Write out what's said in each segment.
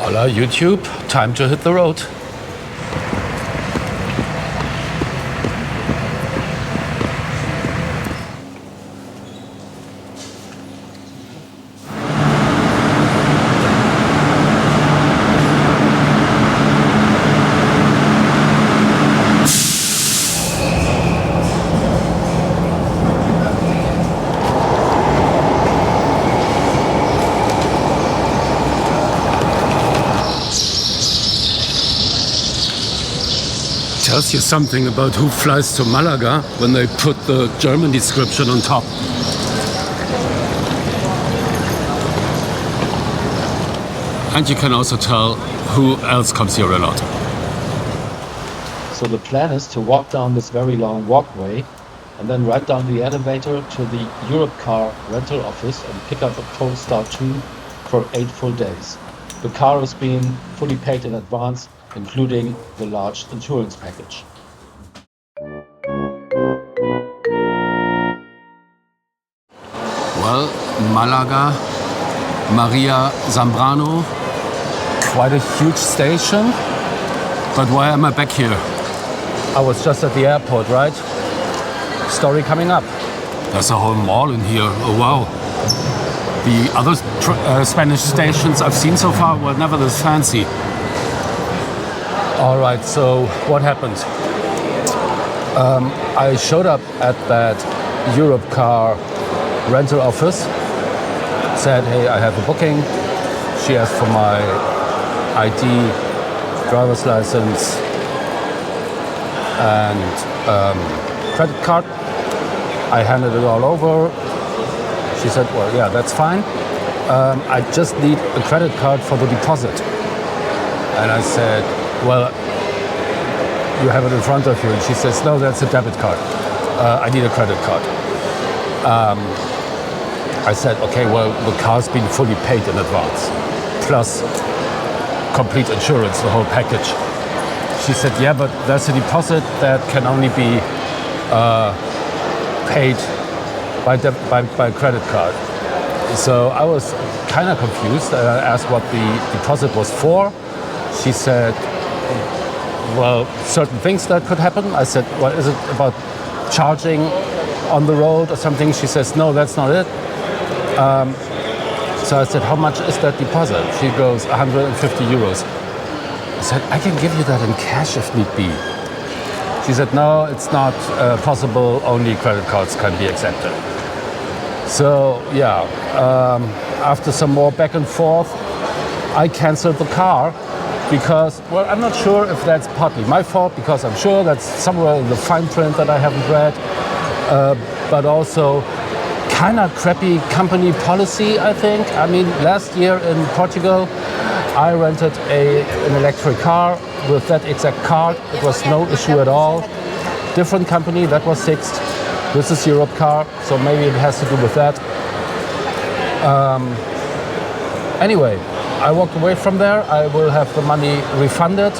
Hola YouTube, time to hit the road. Tells you something about who flies to Malaga when they put the German description on top. And you can also tell who else comes here a lot. So the plan is to walk down this very long walkway and then ride down the elevator to the Europcar rental office and pick up a Polestar 2 for 8 full days. The car is being fully paid in advance, including the large insurance package. Well, Málaga María Zambrano, quite a huge station. But why am I back here? I was just at the airport, right? Story coming up. There's a whole mall in here. Oh wow. The other Spanish stations I've seen so far were never this fancy. All right, so what happened? I showed up at that Europcar rental office, said, hey, I have a booking. She asked for my ID, driver's license, and credit card. I handed it all over. She said, well, yeah, that's fine. I just need a credit card for the deposit. And I said, well, you have it in front of you. And she says, no, that's a debit card. I need a credit card. I said, okay, well, the car's been fully paid in advance, plus complete insurance, the whole package. She said, yeah, but there's a deposit that can only be paid by credit card. So I was kind of confused. I asked what the deposit was for. She said, well, certain things that could happen. I said, well, is it about charging on the road or something? She says, no, that's not it. So I said, how much is that deposit? She goes, 150 euros. I said, I can give you that in cash if need be. She said, no, it's not possible. Only credit cards can be accepted. So, yeah, after some more back and forth, I canceled the car because, well, I'm not sure if that's partly my fault, because I'm sure that's somewhere in the fine print that I haven't read, but also kind of crappy company policy, I think. I mean, last year in Portugal, I rented an electric car with that exact card. It was no issue at all. Different company, that was fixed. This is Europcar, so maybe it has to do with that. Anyway, I walked away from there. I will have the money refunded.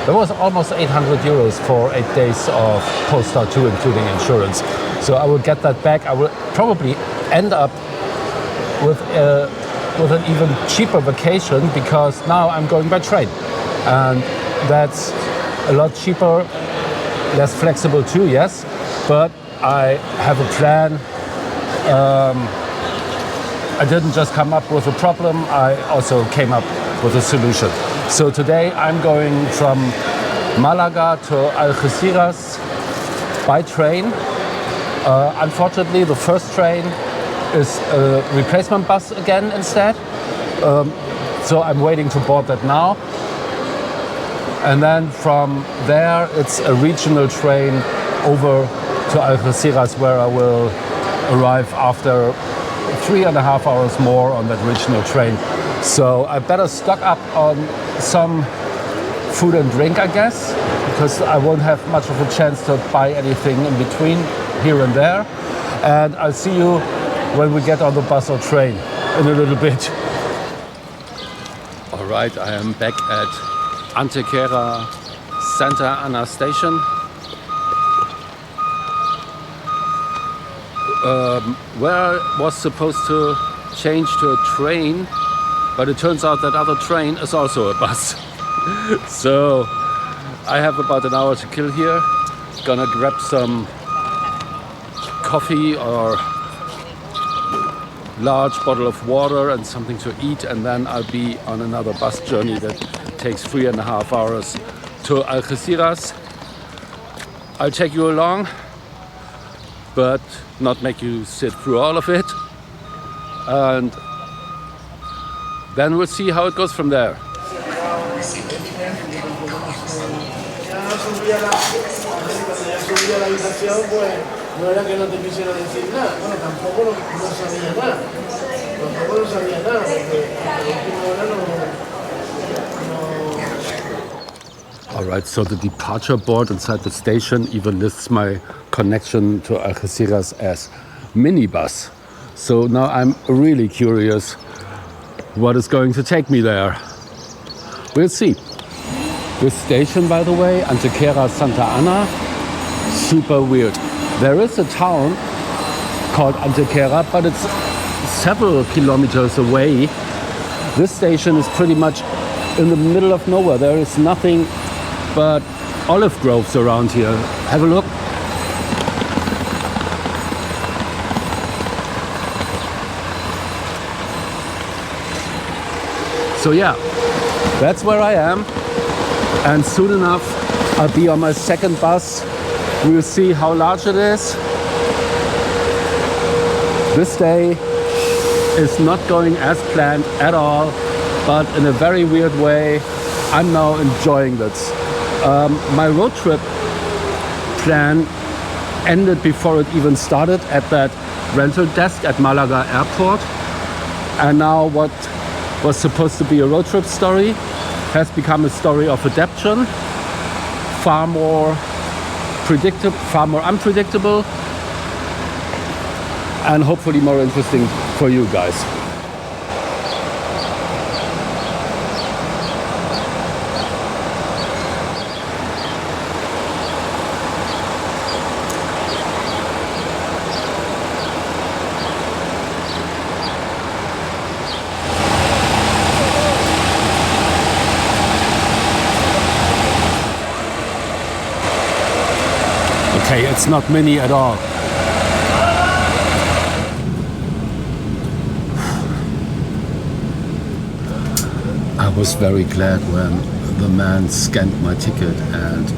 There was almost 800 euros for 8 days of Polestar 2, including insurance. So I will get that back. I will probably end up with an even cheaper vacation, because now I'm going by train. And that's a lot cheaper, less flexible too, yes. But I have a plan. I didn't just come up with a problem, I also came up with a solution. So today I'm going from Malaga to Algeciras by train. Unfortunately, the first train is a replacement bus again instead. So I'm waiting to board that now. And then from there, it's a regional train over to Algeciras, where I will arrive after 3.5 hours more on that regional train. So I better stock up on some food and drink, I guess, because I won't have much of a chance to buy anything in between here and there. And I'll see you when we get on the bus or train in a little bit. All right, I am back at Antequera-Santa Ana station. Where I was supposed to change to a train but it turns out that other train is also a bus. So I have about an hour to kill here. Gonna grab some coffee or large bottle of water and something to eat, and then I'll be on another bus journey that takes 3.5 hours to Algeciras. I'll take you along, but not make you sit through all of it, and then we'll see how it goes from there. No era que no te quisiera decir nada, bueno, tampoco no sabía nada, porque a la última hora no. All right, so the departure board inside the station even lists my connection to Algeciras as minibus. So now I'm really curious what is going to take me there. We'll see. This station, by the way, Antequera-Santa Ana, super weird. There is a town called Antequera, but it's several kilometers away. This station is pretty much in the middle of nowhere. There is nothing but olive groves around here. Have a look. So yeah, that's where I am. And soon enough, I'll be on my second bus. We'll see how large it is. This day is not going as planned at all, but in a very weird way, I'm now enjoying this. My road trip plan ended before it even started at that rental desk at Málaga Airport. And now what was supposed to be a road trip story has become a story of adaptation, far more unpredictable, and hopefully more interesting for you guys. Okay, it's not mini at all. I was very glad when the man scanned my ticket and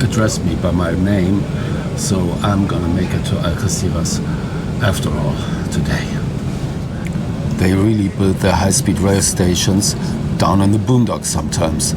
addressed me by my name, so I'm gonna make it to Algeciras after all today. They really build their high-speed rail stations down in the boondocks sometimes.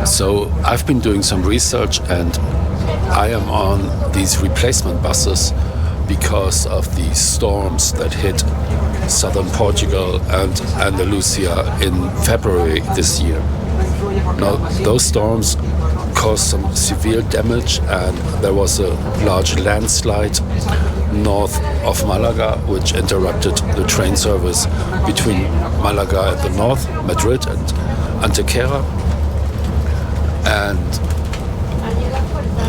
So I've been doing some research, and I am on these replacement buses because of the storms that hit southern Portugal and Andalusia in February this year. Now, those storms caused some severe damage, and there was a large landslide north of Malaga, which interrupted the train service between Malaga at the north, Madrid, and Antequera. And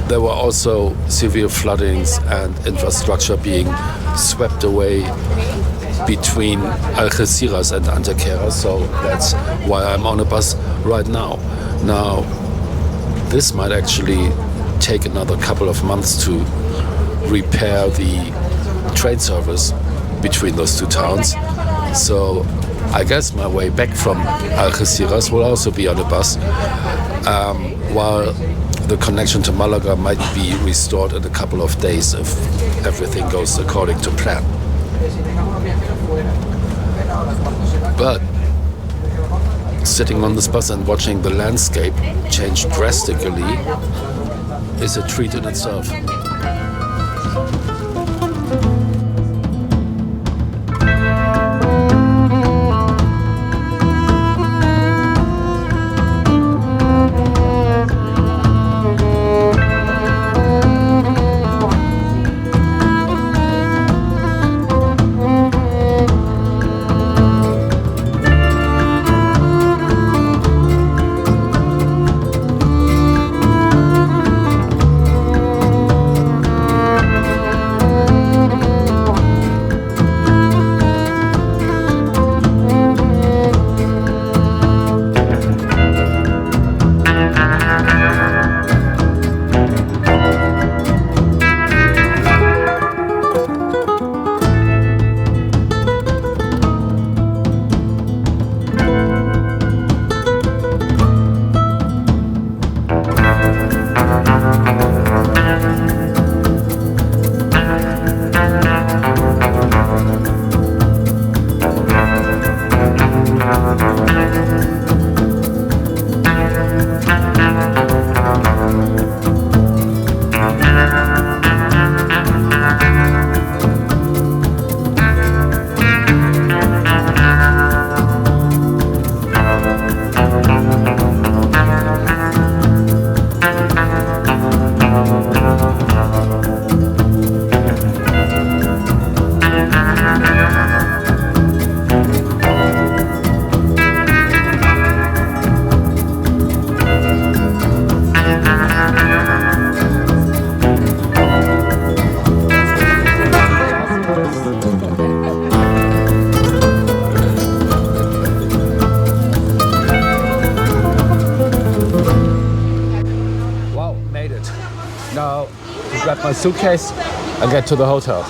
there were also severe floodings and infrastructure being swept away between Algeciras and Antequera, so that's why I'm on a bus right now. Now, this might actually take another couple of months to repair the train service between those two towns. So I guess my way back from Algeciras will also be on a bus. while the connection to Malaga might be restored in a couple of days if everything goes according to plan. But sitting on this bus and watching the landscape change drastically is a treat in itself. Now to grab my suitcase and get to the hotel.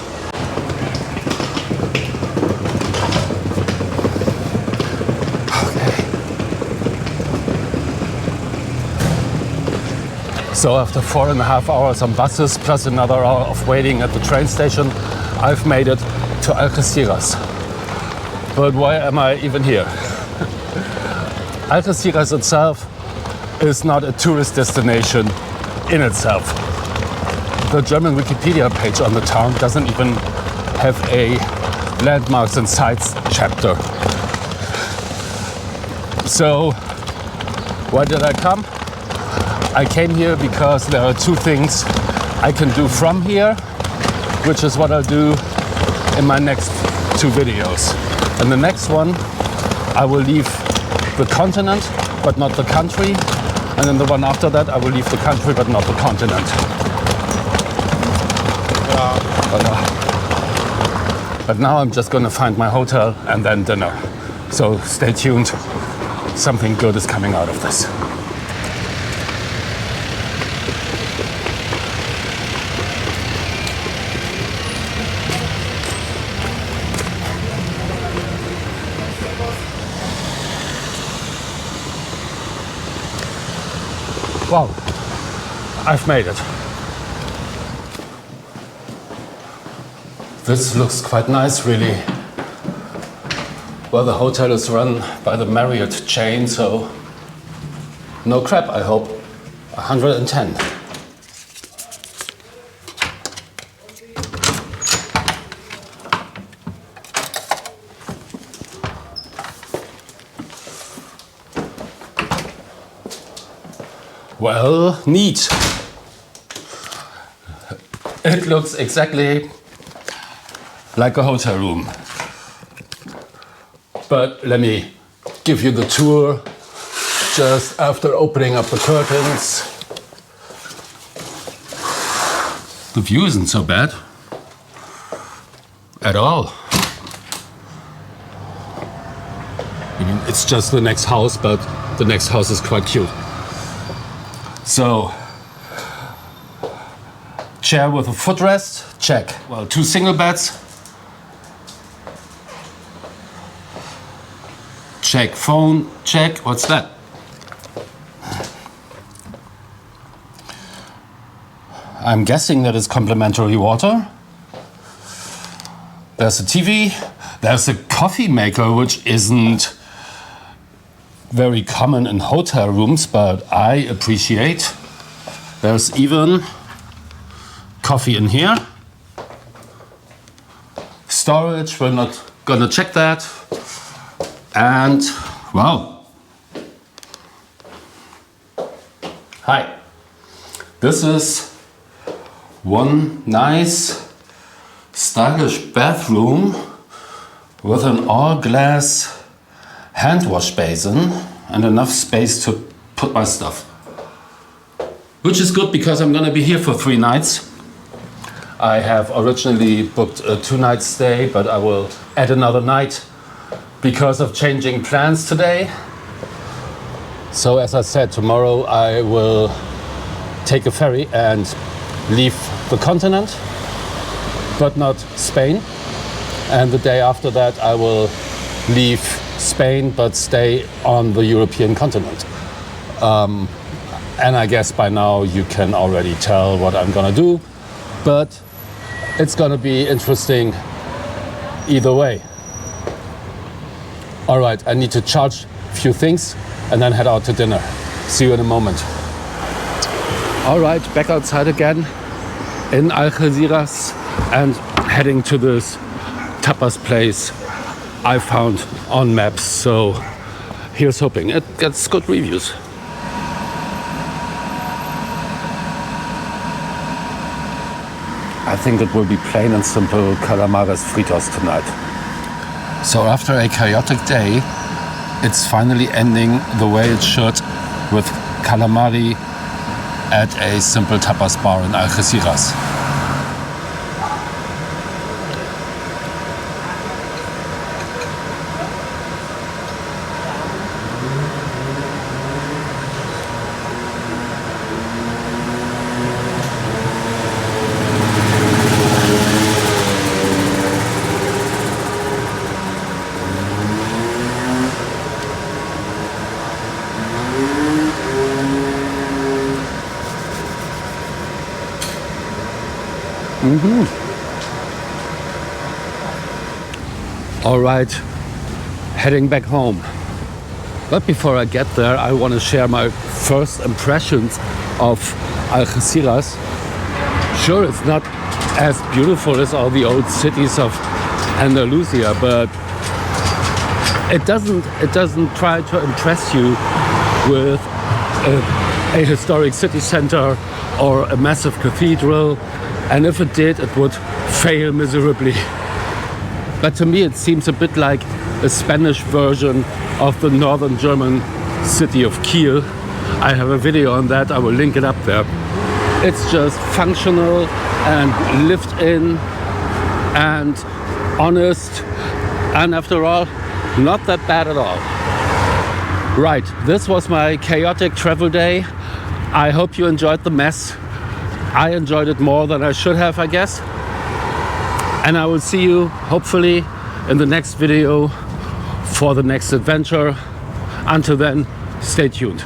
Okay. So after 4.5 hours on buses plus another hour of waiting at the train station, I've made it to Algeciras. But why am I even here? Algeciras itself is not a tourist destination in itself. The German Wikipedia page on the town doesn't even have a landmarks and sites chapter. So why did I come? I came here because there are two things I can do from here, which is what I'll do in my next two videos. And the next one, I will leave the continent, but not the country. And then the one after that, I will leave the country, but not the continent. But now I'm just gonna find my hotel and then dinner. So stay tuned. Something good is coming out of this. Wow, I've made it. This looks quite nice, really. Well, the hotel is run by the Marriott chain, so no crap, I hope. 110. Well, neat. It looks exactly like a hotel room. But let me give you the tour just after opening up the curtains. The view isn't so bad at all. I mean, it's just the next house, but the next house is quite cute. So, chair with a footrest, check. Well, 2 single beds, check. Phone, check. What's that? I'm guessing that it's complimentary water. There's a TV. There's a coffee maker, which isn't very common in hotel rooms, but I appreciate. There's even coffee in here. Storage, we're not gonna check that. And, wow. Hi. This is one nice, stylish bathroom with an all-glass hand wash basin and enough space to put my stuff. Which is good because I'm gonna be here for 3 nights. I have originally booked a 2-night stay, but I will add another night because of changing plans today. So as I said, tomorrow I will take a ferry and leave the continent, but not Spain. And the day after that I will leave Spain, but stay on the European continent. And I guess by now you can already tell what I'm gonna do, but it's gonna be interesting either way. All right, I need to charge a few things and then head out to dinner. See you in a moment. All right, back outside again in Algeciras and heading to this tapas place I found on maps. So here's hoping it gets good reviews. I think it will be plain and simple calamares fritos tonight. So after a chaotic day, it's finally ending the way it should, with calamari at a simple tapas bar in Algeciras. All right, heading back home. But before I get there, I want to share my first impressions of Algeciras. Sure, it's not as beautiful as all the old cities of Andalusia, but it doesn't try to impress you with a historic city center or a massive cathedral. And if it did, it would fail miserably. But to me, it seems a bit like a Spanish version of the northern German city of Kiel. I have a video on that, I will link it up there. It's just functional and lived in and honest, and after all, not that bad at all. Right, this was my chaotic travel day. I hope you enjoyed the mess. I enjoyed it more than I should have, I guess. And I will see you, hopefully, in the next video for the next adventure. Until then, stay tuned.